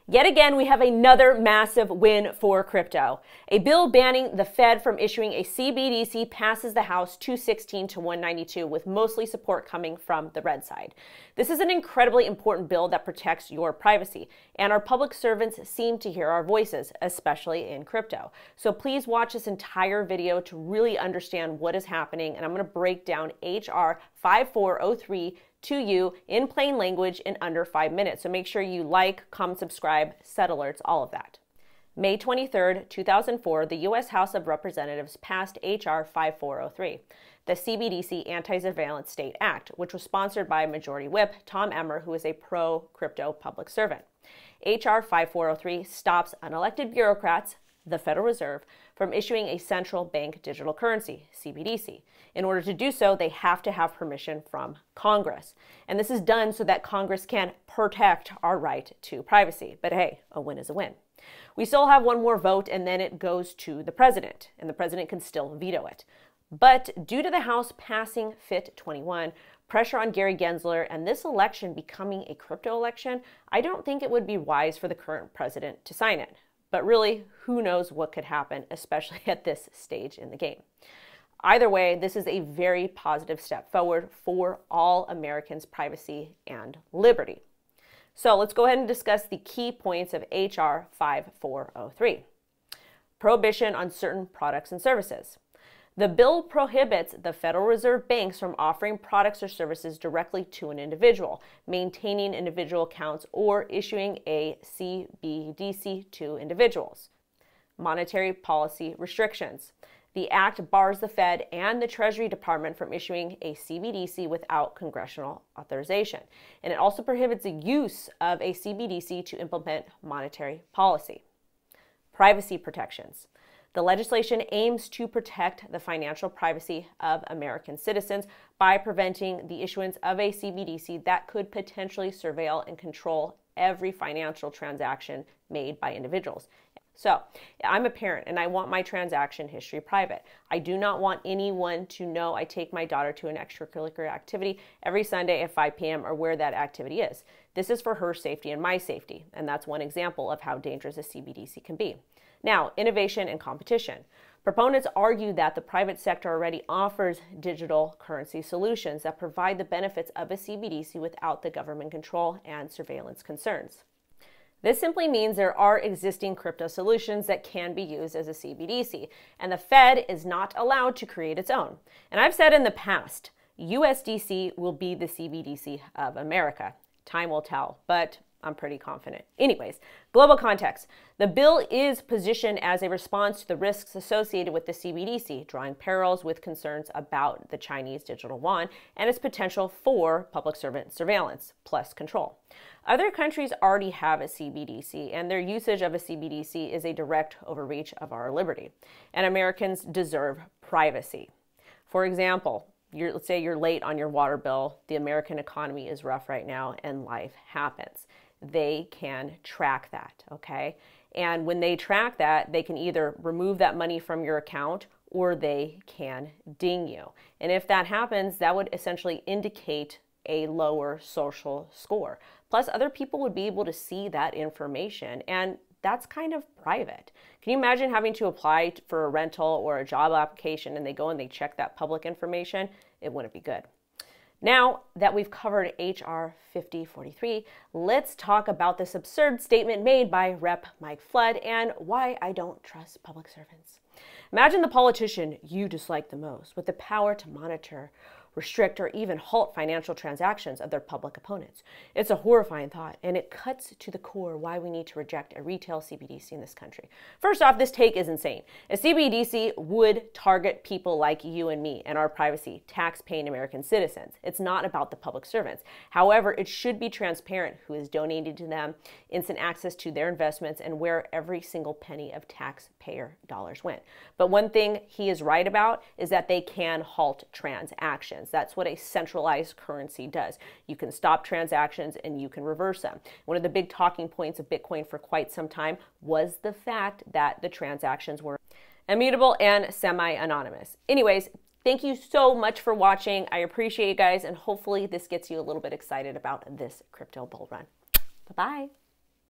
Yet again, we have another massive win for crypto. A bill banning the Fed from issuing a CBDC passes the House 216 to 192, with mostly support coming from the red side. This is an incredibly important bill that protects your privacy, and our public servants seem to hear our voices, especially in crypto. So please watch this entire video to really understand what is happening, and I'm going to break down HR 5403 to you in plain language in under 5 minutes. So make sure you like, comment, subscribe, set alerts, all of that. May 23rd, 2004, the U.S. House of Representatives passed HR 5403, the CBDC Anti-Surveillance State Act, which was sponsored by Majority Whip Tom Emmer, who is a pro-crypto public servant. HR 5403 stops unelected bureaucrats, the Federal Reserve, from issuing a central bank digital currency, CBDC. In order to do so, they have to have permission from Congress. And this is done so that Congress can protect our right to privacy. But hey, a win is a win. We still have one more vote, and then it goes to the president, and the president can still veto it. But due to the House passing FIT 21, pressure on Gary Gensler, and this election becoming a crypto election, I don't think it would be wise for the current president to sign it. But really, who knows what could happen, especially at this stage in the game. Either way, this is a very positive step forward for all Americans' privacy and liberty. So let's go ahead and discuss the key points of HR 5403. Prohibition on certain products and services. The bill prohibits the Federal Reserve banks from offering products or services directly to an individual, maintaining individual accounts, or issuing a CBDC to individuals. Monetary policy restrictions. The act bars the Fed and the Treasury Department from issuing a CBDC without congressional authorization. And it also prohibits the use of a CBDC to implement monetary policy. Privacy protections. The legislation aims to protect the financial privacy of American citizens by preventing the issuance of a CBDC that could potentially surveil and control every financial transaction made by individuals. So, I'm a parent and I want my transaction history private. I do not want anyone to know I take my daughter to an extracurricular activity every Sunday at 5 p.m. or where that activity is. This is for her safety and my safety, and that's one example of how dangerous a CBDC can be. Now, innovation and competition. Proponents argue that the private sector already offers digital currency solutions that provide the benefits of a CBDC without the government control and surveillance concerns. This simply means there are existing crypto solutions that can be used as a CBDC, and the Fed is not allowed to create its own. And I've said in the past, USDC will be the CBDC of America. Time will tell, but I'm pretty confident. Anyways, global context. The bill is positioned as a response to the risks associated with the CBDC, drawing parallels with concerns about the Chinese digital yuan and its potential for public servant surveillance plus control. Other countries already have a CBDC, and their usage of a CBDC is a direct overreach of our liberty. And Americans deserve privacy. For example, let's say you're late on your water bill, the American economy is rough right now, and life happens. They can track that, okay? And when they track that, they can either remove that money from your account or they can ding you. And if that happens, that would essentially indicate a lower social score. Plus, other people would be able to see that information, and that's kind of private. Can you imagine having to apply for a rental or a job application and they go and they check that public information? It wouldn't be good. Now that we've covered HR 5043, let's talk about this absurd statement made by Rep. Mike Flood and why I don't trust public servants. Imagine the politician you dislike the most with the power to monitor, restrict, or even halt financial transactions of their public opponents. It's a horrifying thought, and it cuts to the core why we need to reject a retail CBDC in this country. First off, this take is insane. A CBDC would target people like you and me and our privacy, tax-paying American citizens. It's not about the public servants. However, it should be transparent who is donating to them, instant access to their investments, and where every single penny of taxpayer dollars went. But one thing he is right about is that they can halt transactions. That's what a centralized currency does. You can stop transactions and you can reverse them. One of the big talking points of Bitcoin for quite some time was the fact that the transactions were immutable and semi-anonymous. Anyways, thank you so much for watching. I appreciate you guys, and hopefully this gets you a little bit excited about this crypto bull run. Bye-bye.